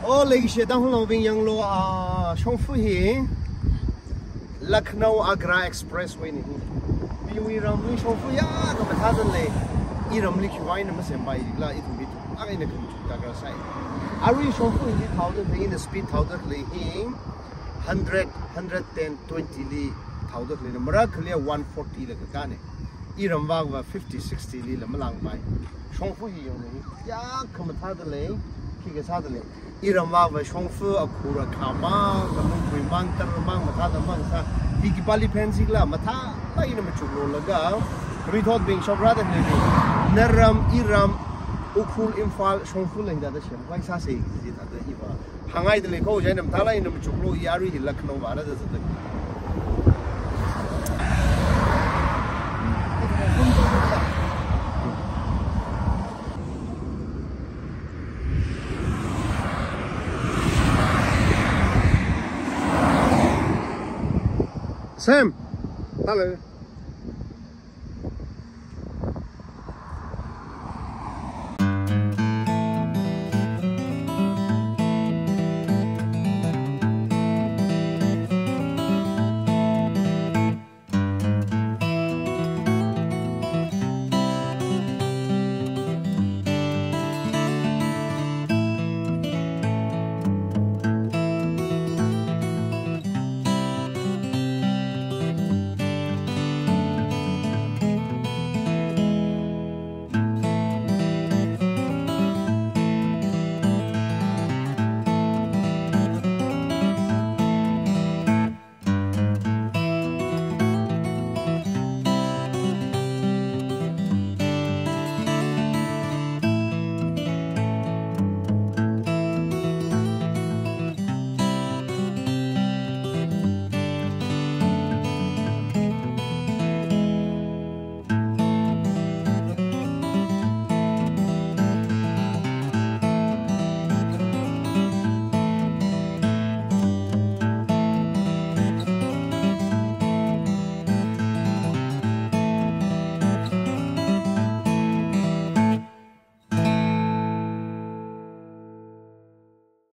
Oh, like she don't know being young lo Shongfa here. Lucknow Agra Expressway ni. We Iramvak Shongfa ya ka mathadan le. Iramvak Khiwui na masem bai la itu bit. Agai na kum Agra sai. Ari Shongfa ni 1000 in the speed 1000 le hi 100 110 20 li 1000 le mara clear 140 le ka ne. Iramvak wa 50 60 li la malang bai. Shongfa hi yong ni ya ka mathadan le ki ka sa le. Iramvak wa Shongfa akura khama kamun kui mang tar mang matha da mang sa big bali fancy la matha pai na machuklo laga we thought being shop rather than naram iram ukul infal Shongfa leng da shem vai sa se ji da iwa hangai de le ko je nam thala in machuklo yari hi Lucknow wa da da Sam, hello.